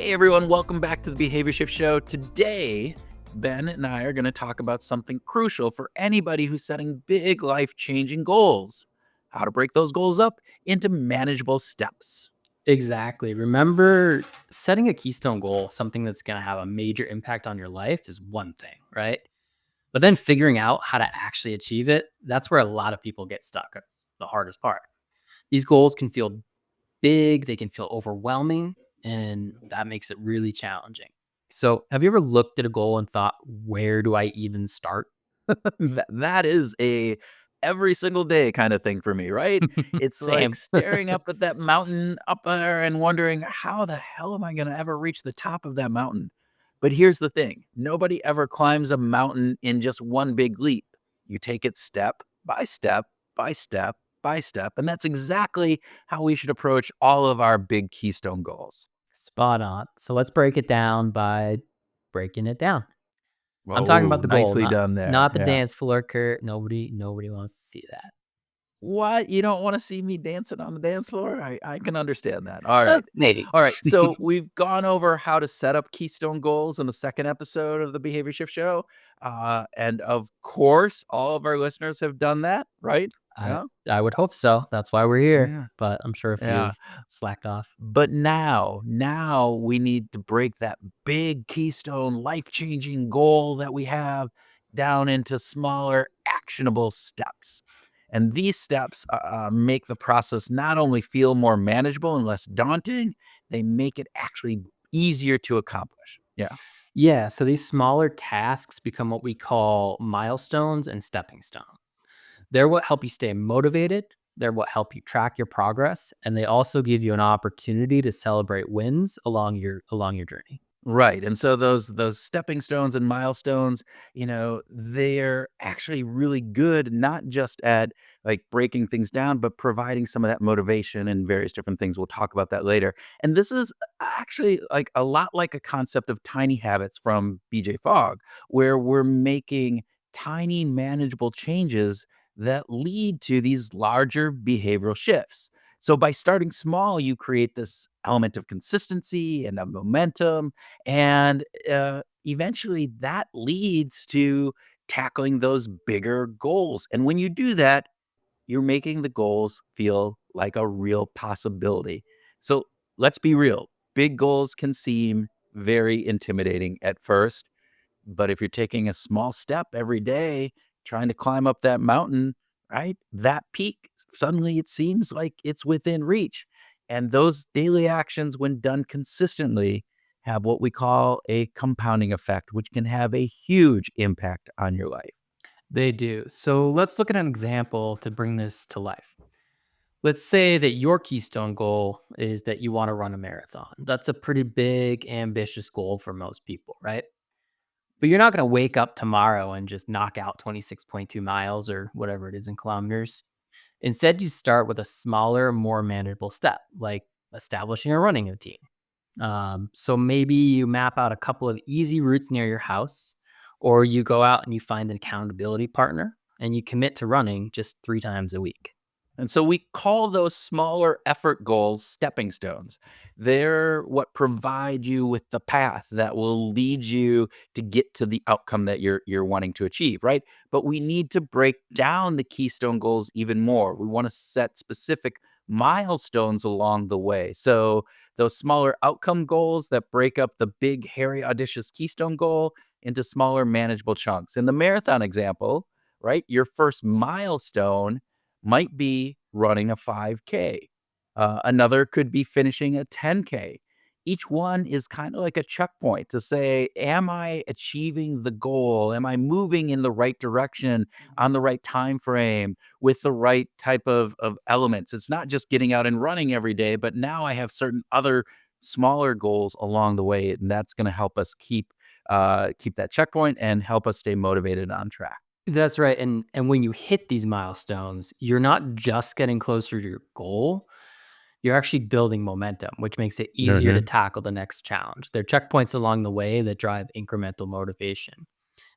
Hey everyone, welcome back to the Behavior Shift Show. Today, Ben and I are going to talk about something crucial for anybody who's setting big life changing goals: how to break those goals up into manageable steps. Exactly. Remember, setting a keystone goal, something that's going to have a major impact on your life, is one thing, right? But then figuring out how to actually achieve it, that's where a lot of people get stuck. That's the hardest part. These goals can feel big, they can feel overwhelming, and that makes it really challenging. So, have you ever looked at a goal and thought, where do I even start? That is a every single day kind of thing for me, right? It's like Same. staring up at that mountain up there and wondering, how the hell am I going to ever reach the top of that mountain? But here's the thing: nobody ever climbs a mountain in just one big leap. You take it step by step by step by step. And that's exactly how we should approach all of our big keystone goals. Spot on. So, let's break it down by breaking it down. I'm talking Whoa, about the goal, nicely not done there. not the Yeah. dance floor, Kurt. Nobody wants to see that. What? You don't wanna see me dancing on the dance floor? I can understand that. All right. Maybe. All right, so we've gone over how to set up keystone goals in the second episode of the Behavior Shift Show, and of course, all of our listeners have done that, right? I Yeah? I would hope so. That's why we're here, Yeah. but I'm sure a few Yeah. have slacked off. But now we need to break that big keystone life-changing goal that we have down into smaller actionable steps. And these steps make the process not only feel more manageable and less daunting, they make it actually easier to accomplish. Yeah. Yeah, so these smaller tasks become what we call milestones and stepping stones. They're what help you stay motivated, they're what help you track your progress, and they also give you an opportunity to celebrate wins along your journey. Right, and so those stepping stones and milestones, they're actually really good, not just at, like, breaking things down, but providing some of that motivation and various different things. We'll talk about that later. And this is actually, like, a lot like a concept of tiny habits from BJ Fogg, where we're making tiny manageable changes that lead to these larger behavioral shifts. So by starting small, you create this element of consistency and of momentum, and eventually that leads to tackling those bigger goals. And when you do that, you're making the goals feel like a real possibility. So let's be real: big goals can seem very intimidating at first, but if you're taking a small step every day, trying to climb up that mountain, right? That peak, suddenly it seems like it's within reach. And those daily actions, when done consistently, have what we call a compounding effect, which can have a huge impact on your life. They do. So let's look at an example to bring this to life. Let's say that your keystone goal is that you want to run a marathon. That's a pretty big, ambitious goal for most people, right? But you're not going to wake up tomorrow and just knock out 26.2 miles or whatever it is in kilometers. Instead, you start with a smaller, more manageable step, like establishing a running routine. So maybe you map out a couple of easy routes near your house, or you go out and you find an accountability partner and you commit to running just 3 times a week. And so we call those smaller effort goals stepping stones. They're what provide you with the path that will lead you to get to the outcome that you're wanting to achieve, right? But we need to break down the keystone goals even more. We want to set specific milestones along the way. So those smaller outcome goals that break up the big, hairy, audacious keystone goal into smaller, manageable chunks. In the marathon example, right, your first milestone might be running a 5K. Another could be finishing a 10K. Each one is kind of like a checkpoint to say, am I achieving the goal? Am I moving in the right direction on the right time frame with the right type of elements? It's not just getting out and running every day, but now I have certain other smaller goals along the way, and that's going to help us keep that checkpoint and help us stay motivated on track. That's right. And when you hit these milestones, you're not just getting closer to your goal, you're actually building momentum, which makes it easier to tackle the next challenge. There are checkpoints along the way that drive incremental motivation.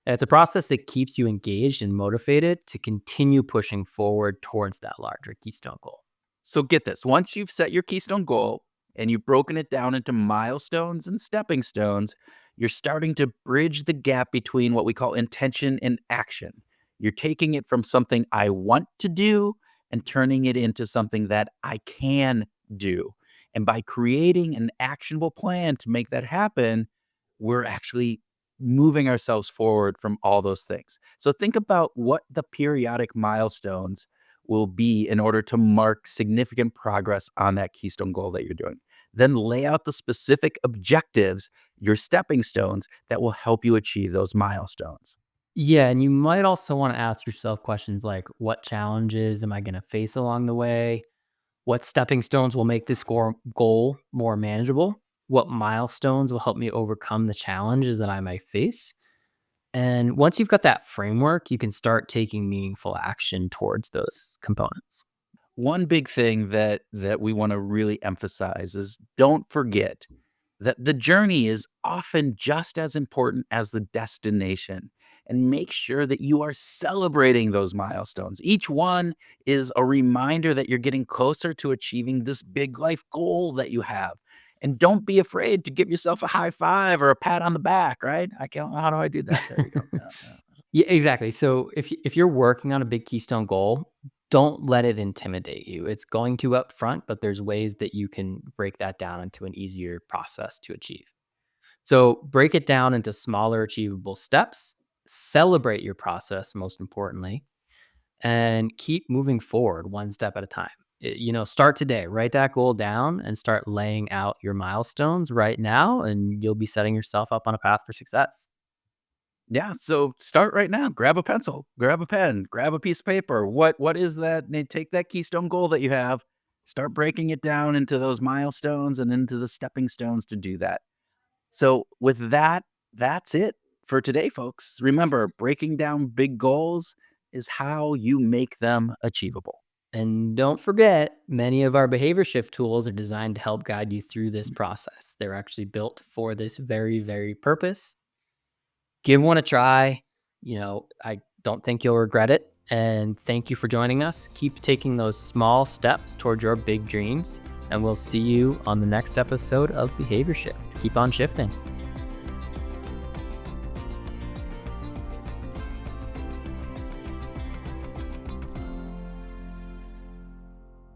And it's a process that keeps you engaged and motivated to continue pushing forward towards that larger keystone goal. So get this: once you've set your keystone goal and you've broken it down into milestones and stepping stones, you're starting to bridge the gap between what we call intention and action. You're taking it from something I want to do and turning it into something that I can do. And by creating an actionable plan to make that happen, we're actually moving ourselves forward from all those things. So think about what the periodic milestones will be in order to mark significant progress on that keystone goal that you're doing. Then lay out the specific objectives, your stepping stones that will help you achieve those milestones. Yeah, and you might also want to ask yourself questions like, what challenges am I going to face along the way? What stepping stones will make this goal more manageable? What milestones will help me overcome the challenges that I might face? And once you've got that framework, you can start taking meaningful action towards those components. One big thing that we wanna really emphasize is don't forget that the journey is often just as important as the destination, and make sure that you are celebrating those milestones. Each one is a reminder that you're getting closer to achieving this big life goal that you have, and don't be afraid to give yourself a high five or a pat on the back, right? I can How do I do that? There we go. Yeah, yeah. Yeah, exactly. So if you're working on a big keystone goal, don't let it intimidate you. It's going to up front, but there's ways that you can break that down into an easier process to achieve. So break it down into smaller achievable steps, celebrate your process most importantly, and keep moving forward one step at a time. Start today, write that goal down and start laying out your milestones right now and you'll be setting yourself up on a path for success. Yeah, so start right now. Grab a pencil, grab a pen, grab a piece of paper. What is that? Take that keystone goal that you have, start breaking it down into those milestones and into the stepping stones to do that. So with that, that's it for today, folks. Remember, breaking down big goals is how you make them achievable. And don't forget, many of our behavior shift tools are designed to help guide you through this process. They're actually built for this very, very purpose. Give one a try. I don't think you'll regret it. And thank you for joining us. Keep taking those small steps towards your big dreams. And we'll see you on the next episode of Behavior Shift. Keep on shifting.